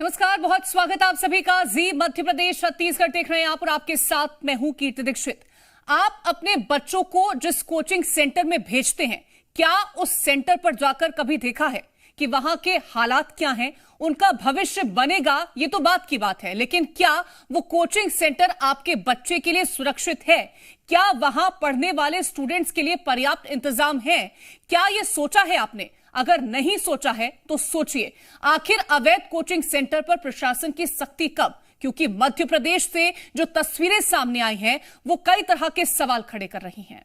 नमस्कार, बहुत स्वागत आप सभी का। जी मध्य प्रदेश छत्तीसगढ़ देख रहे हैं आप और आपके साथ मैं हूं कीर्ति दीक्षित। आप अपने बच्चों को जिस कोचिंग सेंटर में भेजते हैं, क्या उस सेंटर पर जाकर कभी देखा है कि वहां के हालात क्या हैं, उनका भविष्य बनेगा? ये तो बात की बात है, लेकिन क्या वो कोचिंग सेंटर आपके बच्चे के लिए सुरक्षित है? क्या वहां पढ़ने वाले स्टूडेंट्स के लिए पर्याप्त इंतजाम है? क्या ये सोचा है आपने? अगर नहीं सोचा है तो सोचिए, आखिर अवैध कोचिंग सेंटर पर प्रशासन की सख्ती कब? क्योंकि मध्य प्रदेश से जो तस्वीरें सामने आई हैं वो कई तरह के सवाल खड़े कर रही हैं।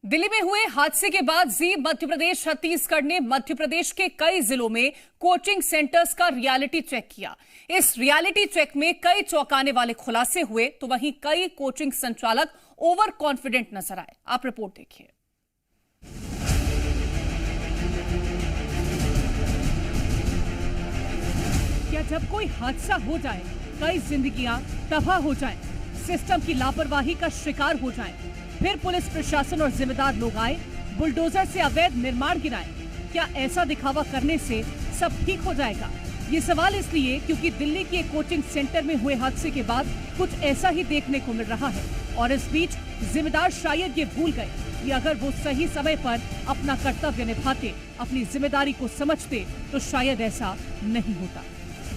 दिल्ली में हुए हादसे के बाद जी मध्य प्रदेश छत्तीसगढ़ ने मध्य प्रदेश के कई जिलों में कोचिंग सेंटर्स का रियलिटी चेक किया। इस रियलिटी चेक में कई चौंकाने वाले खुलासे हुए, तो वहीं कई कोचिंग संचालक ओवर कॉन्फिडेंट नजर आए। आप रिपोर्ट देखिए। क्या जब कोई हादसा हो जाए, कई जिंदगियां तबाह हो जाएं, सिस्टम की लापरवाही का शिकार हो जाएं, फिर पुलिस प्रशासन और जिम्मेदार लोग आए, बुलडोजर से अवैध निर्माण गिराएं, क्या ऐसा दिखावा करने से सब ठीक हो जाएगा? ये सवाल इसलिए क्योंकि दिल्ली के एक कोचिंग सेंटर में हुए हादसे के बाद कुछ ऐसा ही देखने को मिल रहा है। और इस बीच जिम्मेदार शायद ये भूल गए कि अगर वो सही समय पर अपना कर्तव्य निभाते, अपनी जिम्मेदारी को समझते, तो शायद ऐसा नहीं होता।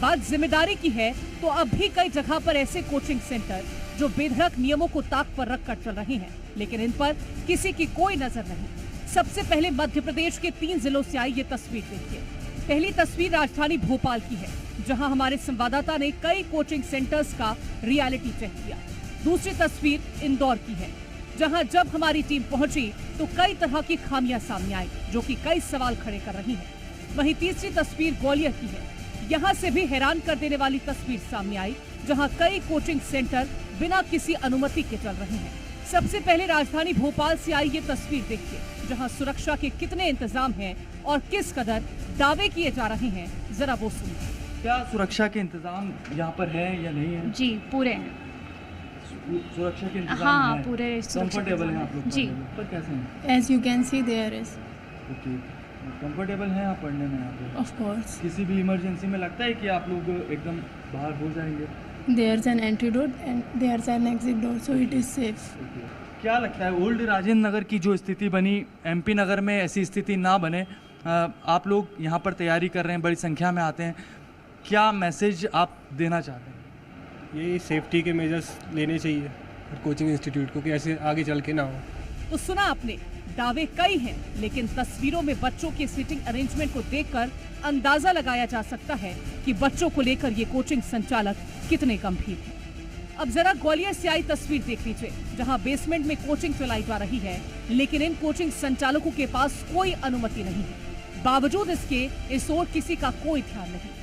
बात जिम्मेदारी की है तो अब भी कई जगह पर ऐसे कोचिंग सेंटर जो बेधड़क नियमों को ताक पर रखकर चल रहे हैं, लेकिन इन पर किसी की कोई नजर नहीं। सबसे पहले मध्य प्रदेश के 3 जिलों से आई ये तस्वीर देखिए। पहली तस्वीर राजधानी भोपाल की है, जहां हमारे संवाददाता ने कई कोचिंग सेंटर्स का रियलिटी चेक किया। दूसरी तस्वीर इंदौर की है, जहां जब हमारी टीम पहुंची तो कई तरह की खामियां सामने आई, जो कि कई सवाल खड़े कर रही है। वहीं तीसरी तस्वीर ग्वालियर की है, यहाँ से भी हैरान कर देने वाली तस्वीर सामने आई, जहां कई कोचिंग सेंटर बिना किसी अनुमति के चल रहे हैं। सबसे पहले राजधानी भोपाल से आई ये तस्वीर देखिए, जहां सुरक्षा के कितने इंतजाम हैं और किस कदर दावे किए जा रहे हैं, जरा वो सुनिए। क्या सुरक्षा के इंतजाम यहाँ पर है या नहीं है? जी पूरे हैं। सुरक्षा के इंतजाम हाँ है? पूरे कंफर्टेबल हैं आप लोग? जी, पर कैसे हैं? As you can see, there is, okay, comfortable हैं आप पढ़ने में यहाँ पे? of course, किसी भी इमरजेंसी में लगता है कि आप लोग एकदम बाहर हो जाएंगे? there's an antidote and there's an exit door, so it is safe. Okay. क्या लगता है ओल्ड राजेंद्र नगर की जो स्थिति बनी, एमपी नगर में ऐसी स्थिति ना बने? आप लोग यहाँ पर तैयारी कर रहे हैं, बड़ी संख्या में आते हैं, क्या मैसेज आप देना चाहते हैं? यही सेफ्टी के मेजर्स लेने चाहिए कोचिंग इंस्टीट्यूट को, कि ऐसे आगे चल के ना हो। तो सुना आपने, दावे कई हैं, लेकिन तस्वीरों में बच्चों के सीटिंग अरेंजमेंट को देखकर अंदाजा लगाया जा सकता है कि बच्चों को लेकर ये कोचिंग संचालक कितने गंभीर हैं। अब जरा ग्वालियर से आई तस्वीर देख लीजिए, जहां बेसमेंट में कोचिंग चलाई जा रही है, लेकिन इन कोचिंग संचालकों के पास कोई अनुमति नहीं है। बावजूद इसके इस ओर किसी का कोई ध्यान नहीं।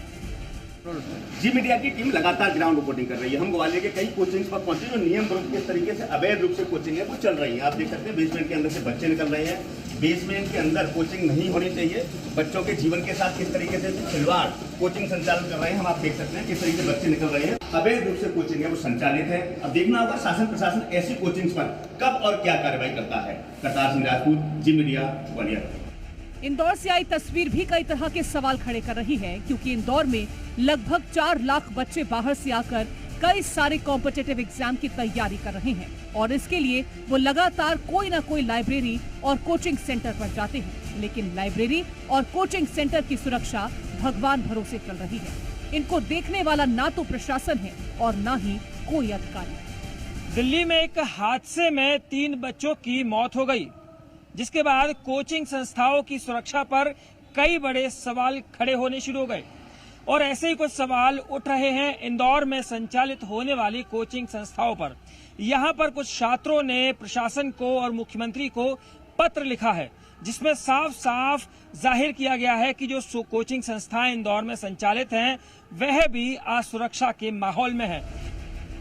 जी मीडिया की टीम लगातार ग्राउंड रिपोर्टिंग कर रही है। हम ग्वालियर के कई कोचिंग पर पहुंचे जो नियम विरुद्ध किस तरीके से अवैध रूप से कोचिंग है वो चल रही है। आप देख सकते हैं बेसमेंट के अंदर से बच्चे निकल रहे हैं। बेसमेंट के अंदर कोचिंग नहीं होनी चाहिए। बच्चों के जीवन के साथ किस तरीके से खिलवाड़ कोचिंग संचालन कर रहे हैं, हम आप देख सकते हैं किस तरीके से बच्चे निकल रहे हैं। अवैध रूप से कोचिंग है वो संचालित है। अब देखना होगा शासन प्रशासन ऐसी कोचिंग पर कब और क्या कार्रवाई करता है। करतार सिंह राजपूत, जी मीडिया, ग्वालियर। इंदौर से आई तस्वीर भी कई तरह के सवाल खड़े कर रही है, क्योंकि इंदौर में लगभग 4 लाख बच्चे बाहर से आकर कई सारे कॉम्पिटिटिव एग्जाम की तैयारी कर रहे हैं, और इसके लिए वो लगातार कोई ना कोई लाइब्रेरी और कोचिंग सेंटर पर जाते हैं। लेकिन लाइब्रेरी और कोचिंग सेंटर की सुरक्षा भगवान भरोसे चल रही है। इनको देखने वाला ना तो प्रशासन है और ना ही कोई अधिकारी। दिल्ली में एक हादसे में 3 बच्चों की मौत हो गई, जिसके बाद कोचिंग संस्थाओं की सुरक्षा पर कई बड़े सवाल खड़े होने शुरू हो गए। और ऐसे ही कुछ सवाल उठ रहे हैं इंदौर में संचालित होने वाली कोचिंग संस्थाओं पर। यहाँ पर कुछ छात्रों ने प्रशासन को और मुख्यमंत्री को पत्र लिखा है, जिसमें साफ साफ जाहिर किया गया है कि जो कोचिंग संस्थाएं इंदौर में संचालित हैं वह भी असुरक्षा के माहौल में है।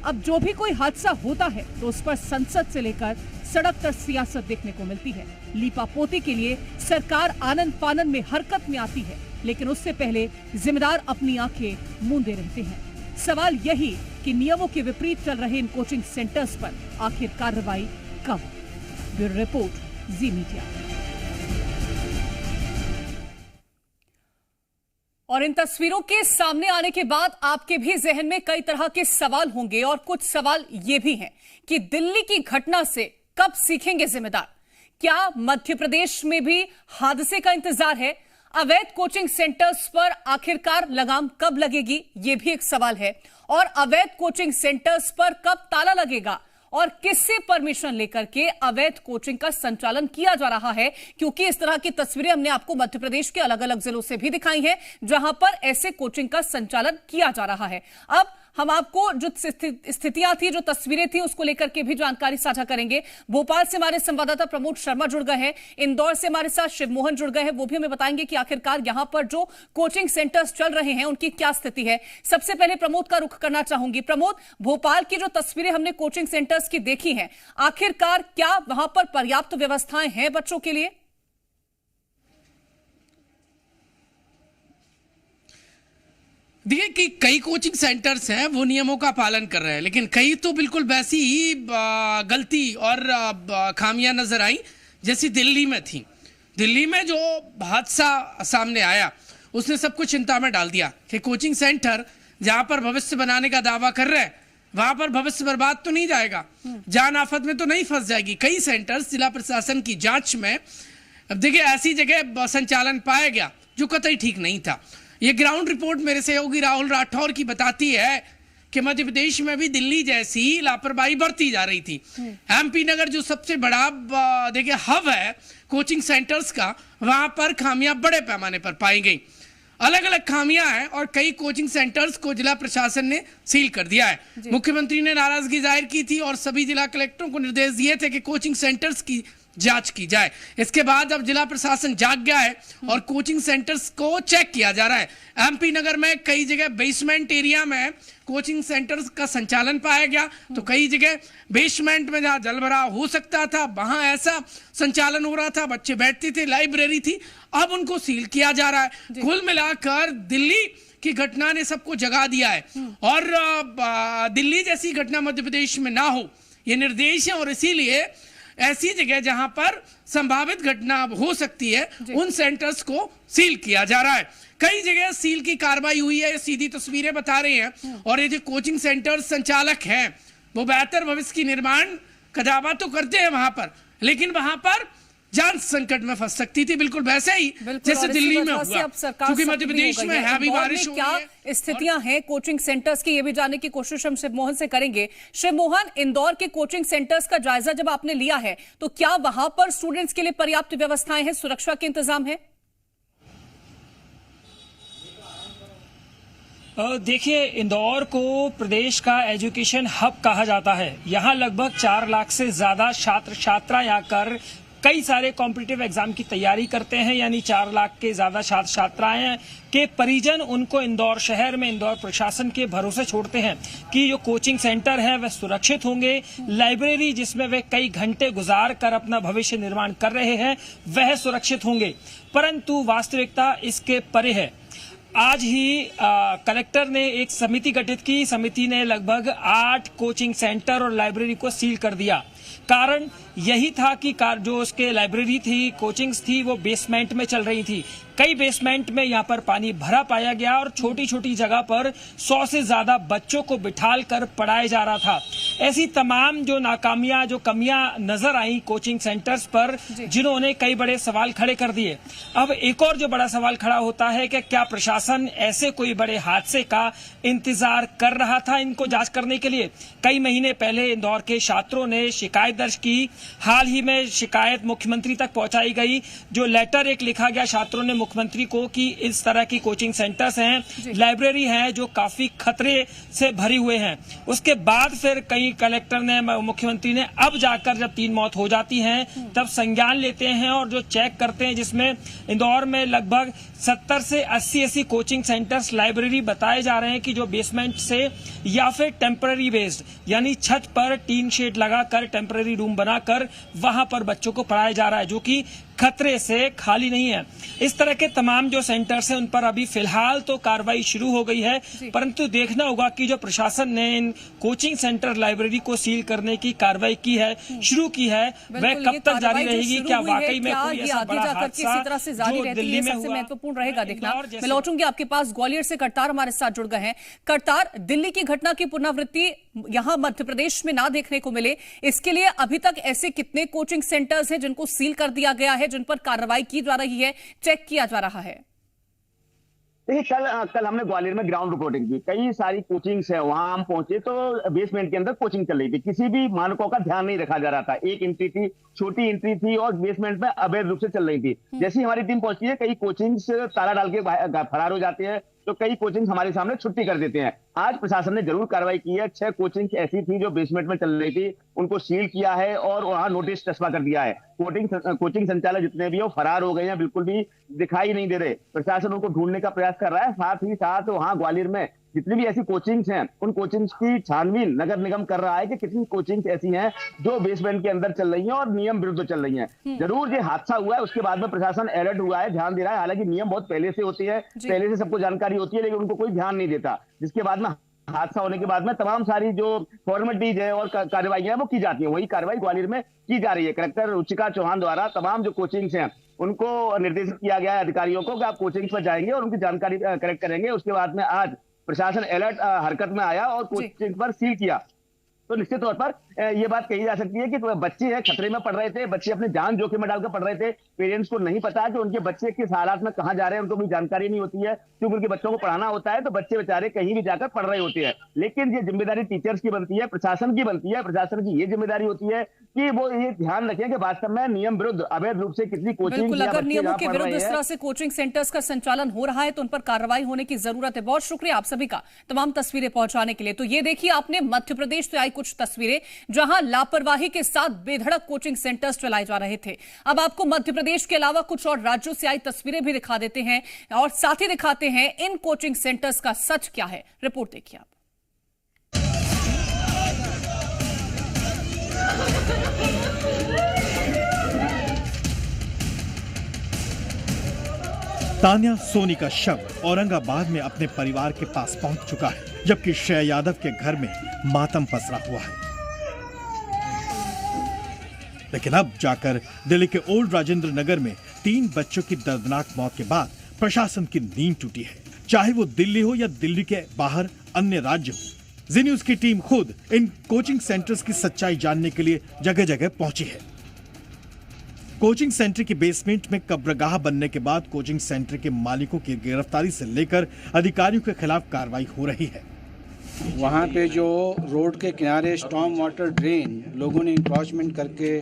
अब जो भी कोई हादसा होता है तो उस पर संसद से लेकर सड़क तक सियासत देखने को मिलती है। लीपापोती के लिए सरकार आनन फानन में हरकत में आती है, लेकिन उससे पहले जिम्मेदार अपनी आंखें मूंदे रहते हैं। सवाल यही कि नियमों के विपरीत चल रहे इन कोचिंग सेंटर्स पर आखिर कार्रवाई कब? ब्यूरो रिपोर्ट, जी मीडिया। और इन तस्वीरों के सामने आने के बाद आपके भी जहन में कई तरह के सवाल होंगे और कुछ सवाल ये भी हैं कि दिल्ली की घटना से कब सीखेंगे जिम्मेदार? क्या मध्य प्रदेश में भी हादसे का इंतजार है? अवैध कोचिंग सेंटर्स पर आखिरकार लगाम कब लगेगी, ये भी एक सवाल है। और अवैध कोचिंग सेंटर्स पर कब ताला लगेगा और किससे परमिशन लेकर के अवैध कोचिंग का संचालन किया जा रहा है? क्योंकि इस तरह की तस्वीरें हमने आपको मध्य प्रदेश के अलग अलग जिलों से भी दिखाई हैं जहां पर ऐसे कोचिंग का संचालन किया जा रहा है। अब हम आपको जो स्थितियां थी, जो तस्वीरें थी, उसको लेकर के भी जानकारी साझा करेंगे। भोपाल से हमारे संवाददाता प्रमोद शर्मा जुड़ गए हैं, इंदौर से हमारे साथ शिवमोहन जुड़ गए हैं, वो भी हमें बताएंगे कि आखिरकार यहां पर जो कोचिंग सेंटर्स चल रहे हैं उनकी क्या स्थिति है। सबसे पहले प्रमोद का रुख करना चाहूंगी। प्रमोद, भोपाल की जो तस्वीरें हमने कोचिंग सेंटर्स की देखी हैं, आखिरकार क्या वहां पर पर्याप्त व्यवस्थाएं हैं बच्चों के लिए? देखिए कि कई कोचिंग सेंटर्स हैं वो नियमों का पालन कर रहे हैं, लेकिन कई तो बिल्कुल वैसी ही गलती और खामियां नजर आई जैसी दिल्ली में थी। दिल्ली में जो हादसा सामने आया उसने सबको चिंता में डाल दिया कि कोचिंग सेंटर जहां पर भविष्य बनाने का दावा कर रहे हैं वहां पर भविष्य बर्बाद तो नहीं जाएगा, जान आफत में तो नहीं फंस जाएगी। कई सेंटर्स जिला प्रशासन की जांच में देखिए ऐसी जगह संचालन पाया गया जो कतई ठीक नहीं था। ये ग्राउंड रिपोर्ट मेरे सहयोगी राहुल राठौर की बताती है कि मध्य प्रदेश में भी दिल्ली जैसी लापरवाही बरती जा रही थी। एमपी नगर जो सबसे बड़ा देखिए हब है कोचिंग सेंटर्स का, वहां पर खामियां बड़े पैमाने पर पाई गई। अलग अलग खामियां हैं और कई कोचिंग सेंटर्स को जिला प्रशासन ने सील कर दिया है। मुख्यमंत्री ने नाराजगी जाहिर की थी और सभी जिला कलेक्टरों को निर्देश दिए थे कि कोचिंग सेंटर्स की जांच की जाए। इसके बाद अब जिला प्रशासन जाग गया है और कोचिंग सेंटर्स को चेक किया जा रहा है। एमपी नगर में कई जगह बेसमेंट एरिया में कोचिंग सेंटर्स का संचालन पाया गया, तो कई जगह बेसमेंट में जहां जलभराव हो सकता था वहां ऐसा संचालन हो रहा था, बच्चे बैठते थे, लाइब्रेरी थी, अब उनको सील किया जा रहा है। कुल मिलाकर दिल्ली की घटना ने सबको जगा दिया है और दिल्ली जैसी घटना मध्य प्रदेश में ना हो ये निर्देश है और इसीलिए ऐसी जगह जहां पर संभावित घटना हो सकती है उन सेंटर्स को सील किया जा रहा है। कई जगह सील की कार्रवाई हुई है, सीधी तस्वीरें बता रहे हैं। और ये जो कोचिंग सेंटर संचालक हैं वो बेहतर भविष्य की निर्माण का दावा तो करते हैं वहां पर, लेकिन वहां पर जान संकट में फंस सकती थी, बिल्कुल वैसे ही जैसे दिल्ली में हुआ। क्योंकि मध्य प्रदेश में हैवी बारिश हो रही है। क्या स्थितियां हैं कोचिंग सेंटर्स की, ये भी जानने की कोशिश हम शिवमोहन से करेंगे। शिवमोहन, इंदौर के कोचिंग सेंटर्स का जायजा जब आपने लिया है तो क्या वहां पर स्टूडेंट्स के लिए पर्याप्त व्यवस्थाएं हैं, सुरक्षा के इंतजाम है? देखिए, इंदौर को प्रदेश का एजुकेशन हब कहा जाता है। यहाँ लगभग 4 लाख से ज्यादा छात्र छात्राएं आकर कई सारे कॉम्पिटिटिव एग्जाम की तैयारी करते हैं, यानी 4 लाख के ज्यादा छात्र छात्राएं के परिजन उनको इंदौर शहर में इंदौर प्रशासन के भरोसे छोड़ते हैं कि जो कोचिंग सेंटर है वह सुरक्षित होंगे, लाइब्रेरी जिसमें वे कई घंटे गुजार कर अपना भविष्य निर्माण कर रहे हैं वह सुरक्षित होंगे। परंतु वास्तविकता इसके परे है। आज ही कलेक्टर ने एक समिति गठित की, समिति ने लगभग 8 कोचिंग सेंटर और लाइब्रेरी को सील कर दिया। कारण यही था कि जो उसके लाइब्रेरी थी, कोचिंग्स थी, वो बेसमेंट में चल रही थी। कई बेसमेंट में यहाँ पर पानी भरा पाया गया और छोटी छोटी जगह पर 100 से ज्यादा बच्चों को बिठाल कर पढ़ाया जा रहा था। ऐसी तमाम जो नाकामियां, जो कमियां नजर आई कोचिंग सेंटर्स पर, जिन्होंने कई बड़े सवाल खड़े कर दिए। अब एक और जो बड़ा सवाल खड़ा होता है कि क्या प्रशासन ऐसे कोई बड़े हादसे का इंतजार कर रहा था इनको जांच करने के लिए? कई महीने पहले इंदौर के छात्रों ने शिकायत दर्ज की, हाल ही में शिकायत मुख्यमंत्री तक पहुंचाई गई। जो लेटर एक लिखा गया छात्रों ने मुख्यमंत्री को कि इस तरह की कोचिंग सेंटर्स हैं, लाइब्रेरी हैं जो काफी खतरे से भरी हुए हैं। उसके बाद फिर कई कलेक्टर ने, मुख्यमंत्री ने अब जाकर जब 3 मौत हो जाती हैं तब संज्ञान लेते हैं और जो चेक करते हैं, जिसमें इंदौर में लगभग 70 से 80 ऐसी कोचिंग सेंटर्स, लाइब्रेरी बताए जा रहे हैं कि जो बेसमेंट से या फिर टेम्पररी बेस्ड यानी छत पर टीन शेड लगाकर टेम्पररी रूम बनाकर वहां पर बच्चों को पढ़ाया जा रहा है, जो कि खतरे से खाली नहीं है। इस तरह के तमाम जो सेंटर्स हैं उन पर अभी फिलहाल तो कार्रवाई शुरू हो गई है, परंतु देखना होगा कि जो प्रशासन ने इन कोचिंग सेंटर लाइब्रेरी को सील करने की कार्रवाई की है, शुरू की है, वह कब तक जारी रहेगी। क्या वाकई में कोई ऐसा बड़ा हादसा जो दिल्ली में हुआ, महत्वपूर्ण रहेगा देखना। मैं लौटूंगी आपके पास। ग्वालियर से करतार हमारे साथ जुड़ गए हैं। करतार, दिल्ली की घटना की पुनरावृत्ति यहां मध्य प्रदेश में ना देखने को मिले, इसके लिए अभी तक ऐसे कितने कोचिंग सेंटर्स हैं जिनको सील कर दिया गया है, जिन पर कार्रवाई की जा रही है, चेक किया जा रहा है? देखिए, कल हमने ग्वालियर में ग्राउंड रिपोर्टिंग की। कई सारी कोचिंग्स है, वहां हम पहुंचे तो बेसमेंट के अंदर कोचिंग चल रही थी। किसी भी मानकों का ध्यान नहीं रखा जा रहा था। एक एंट्री थी, छोटी एंट्री थी और बेसमेंट में अवैध रूप से चल रही थी। जैसी हमारी टीम पहुंची है, कई कोचिंग्स ताला डाल के फरार हो जाते हैं, तो कई कोचिंग हमारे सामने छुट्टी कर देते हैं। आज प्रशासन ने जरूर कार्रवाई की है। 6 कोचिंग ऐसी थी जो बेसमेंट में चल रही थी, उनको सील किया है और वहां नोटिस चस्पा कर दिया है। कोचिंग संचालक जितने भी हैं फरार हो गए हैं, बिल्कुल भी दिखाई नहीं दे रहे। प्रशासन उनको ढूंढने का प्रयास कर रहा है। साथ ही साथ वहां ग्वालियर में जितनी भी ऐसी कोचिंग्स हैं, उन कोचिंग्स की छानबीन नगर निगम कर रहा है कि कितनी कोचिंग्स ऐसी हैं जो बेसमेंट के अंदर चल रही हैं और नियम विरुद्ध चल रही हैं। जरूर ये हादसा हुआ है, उसके बाद में प्रशासन अलर्ट हुआ है, ध्यान दे रहा है। हालांकि नियम बहुत पहले से होते हैं, पहले से सबको जानकारी होती है, लेकिन उनको कोई ध्यान नहीं देता। जिसके बाद में हादसा होने के बाद में तमाम सारी जो फॉर्मेलिटीज है और कार्रवाई है वो की जाती है। वही कार्रवाई ग्वालियर में की जा रही है। कलेक्टर रुचिका चौहान द्वारा तमाम जो कोचिंग्स हैं उनको निर्देशित किया गया है अधिकारियों को कि आप कोचिंग्स पर जाएंगे और उनकी जानकारी कलेक्ट करेंगे। उसके बाद में आज प्रशासन अलर्ट हरकत में आया और कोचिंग पर सील किया। तो निश्चित तौर पर ये बात कही जा सकती है कि बच्चे हैं खतरे में पड़ रहे थे, बच्चे अपनी जान जोखिम में डालकर पढ़ रहे थे। पेरेंट्स को नहीं पता कि उनके बच्चे किस हालात में कहां जा रहे हैं, उनको कोई जानकारी नहीं होती है। क्योंकि उनके बच्चों को पढ़ाना होता है तो बच्चे बेचारे कहीं भी जाकर पढ़ रहे होते हैं। लेकिन ये जिम्मेदारी टीचर्स की बनती है, प्रशासन की बनती है। प्रशासन की ये जिम्मेदारी होती है कि वो ये ध्यान रखें कि वास्तव में नियम विरुद्ध अवैध रूप से कितनी कोचिंग, अगर नियमों के विरुद्ध इस तरह से कोचिंग सेंटर्स का संचालन हो रहा है तो उन पर कार्रवाई होने की जरूरत है। बहुत शुक्रिया आप सभी का तमाम तस्वीरें पहुंचाने के लिए। तो ये देखिए आपने मध्य प्रदेश से आई कुछ तस्वीरें जहां लापरवाही के साथ बेधड़क कोचिंग सेंटर्स चलाए जा रहे थे। अब आपको मध्य प्रदेश के अलावा कुछ और राज्यों से आई तस्वीरें भी दिखा देते हैं और साथ ही दिखाते हैं इन कोचिंग सेंटर्स का सच क्या है। रिपोर्ट देखिए आप। तान्या सोनी का शव औरंगाबाद में अपने परिवार के पास पहुंच चुका है, जबकि श्रेया यादव के घर में मातम पसरा हुआ है। लेकिन अब जाकर दिल्ली के ओल्ड राजेंद्र नगर में 3 बच्चों की दर्दनाक मौत के बाद प्रशासन की नींद टूटी है। चाहे वो दिल्ली हो या दिल्ली के बाहर अन्य राज्य हो, जी न्यूज की टीम खुद इन कोचिंग सेंटर्स की सच्चाई जानने के लिए जगह जगह पहुंची है। कोचिंग सेंटर की बेसमेंट में कब्रगाह बनने के बाद कोचिंग सेंटर के मालिकों की गिरफ्तारी से लेकर अधिकारियों के खिलाफ कार्रवाई हो रही है। वहाँ पे जो रोड के किनारे स्टॉर्म वाटर ड्रेन लोगों ने इंक्रोचमेंट करके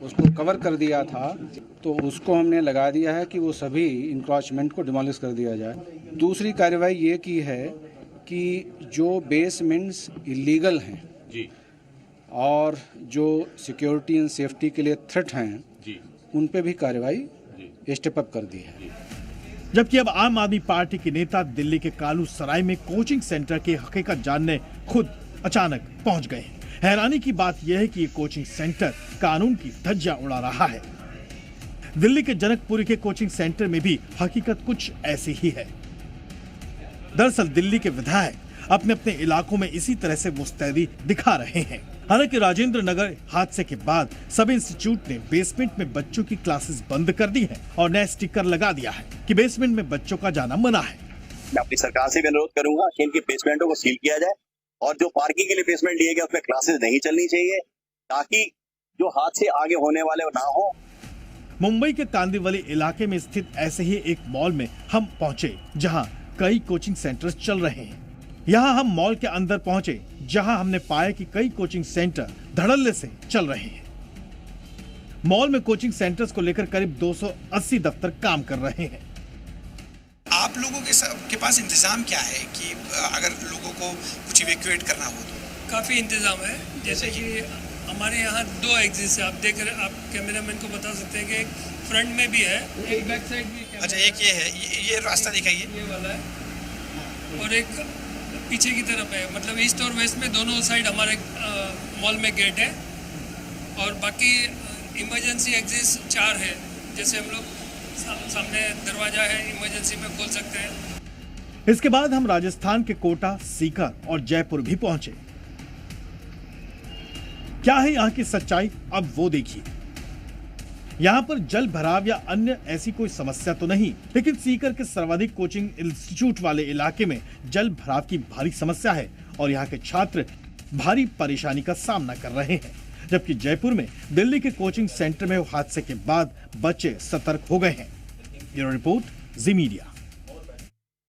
उसको कवर कर दिया था, तो उसको हमने लगा दिया है कि वो सभी इंक्रोचमेंट को डिमोलिश कर दिया जाए। दूसरी कार्रवाई ये की है कि जो बेसमेंट्स इलीगल हैं जी और जो सिक्योरिटी एंड सेफ्टी के लिए थ्रेट हैं जी, उन पे भी कार्रवाई स्टेप अप कर दी है। जबकि अब आम आदमी पार्टी के नेता दिल्ली के कालू सराय में कोचिंग सेंटर की हकीकत जानने खुद अचानक पहुंच गए हैं। हैरानी की बात यह है कि ये कोचिंग सेंटर कानून की धज्जियां उड़ा रहा है। दिल्ली के जनकपुरी के कोचिंग सेंटर में भी हकीकत कुछ ऐसी ही है। दरअसल दिल्ली के विधायक अपने अपने इलाकों में इसी तरह से मुस्तैदी दिखा रहे हैं। हालांकि राजेंद्र नगर हादसे के बाद सब इंस्टीट्यूट ने बेसमेंट में बच्चों की क्लासेस बंद कर दी है और नया स्टिकर लगा दिया है कि बेसमेंट में बच्चों का जाना मना है। मैं अपनी सरकार से भी अनुरोध करूंगा कि इनकी बेसमेंटों को सील किया जाए और जो पार्किंग के लिए बेसमेंट लिए गए उसमें क्लासेस नहीं चलनी चाहिए, ताकि जो हादसे आगे होने वाले ना हो। मुंबई के कांदिवली इलाके में स्थित ऐसे ही एक मॉल में हम पहुंचे जहां कई कोचिंग सेंटर्स चल रहे हैं। यहाँ हम मॉल के अंदर पहुंचे जहां हमने पाया कि कई कोचिंग सेंटर धड़ल्ले से चल रहे हैं। मॉल में कोचिंग सेंटर्स को लेकर करीब 280 दफ्तर काम कर रहे हैं। आप लोगों के पास इंतजाम क्या है कि अगर लोगों को कुछ इवैक्यूएट करना हो तो? काफ़ी इंतजाम है। जैसे कि हमारे यहाँ 2 एग्जिट्स है, आप देख रहे, आप कैमरामैन को बता सकते हैं कि एक फ्रंट में भी है, एक बैक साइड भी। अच्छा, एक ये है, ये रास्ता दिखाइए, ये वाला है, और एक पीछे की तरफ है। मतलब ईस्ट और वेस्ट में दोनों साइड हमारे मॉल में गेट है, और बाकी इमरजेंसी एग्जिट 4 है, जैसे हम लोग सामने दरवाजा है, इमरजेंसी में खोल सकते हैं। इसके बाद हम राजस्थान के कोटा, सीकर और जयपुर भी पहुंचे। क्या है यहाँ की सच्चाई, अब वो देखिए। यहाँ पर जल भराव या अन्य ऐसी कोई समस्या तो नहीं, लेकिन सीकर के सर्वाधिक कोचिंग इंस्टीट्यूट वाले इलाके में जल भराव की भारी समस्या है और यहाँ के छात्र भारी परेशानी का सामना कर रहे हैं। जबकि जयपुर में दिल्ली के कोचिंग सेंटर में हादसे के बाद बच्चे सतर्क हो गए हैं। ब्यूरो रिपोर्ट, जी मीडिया।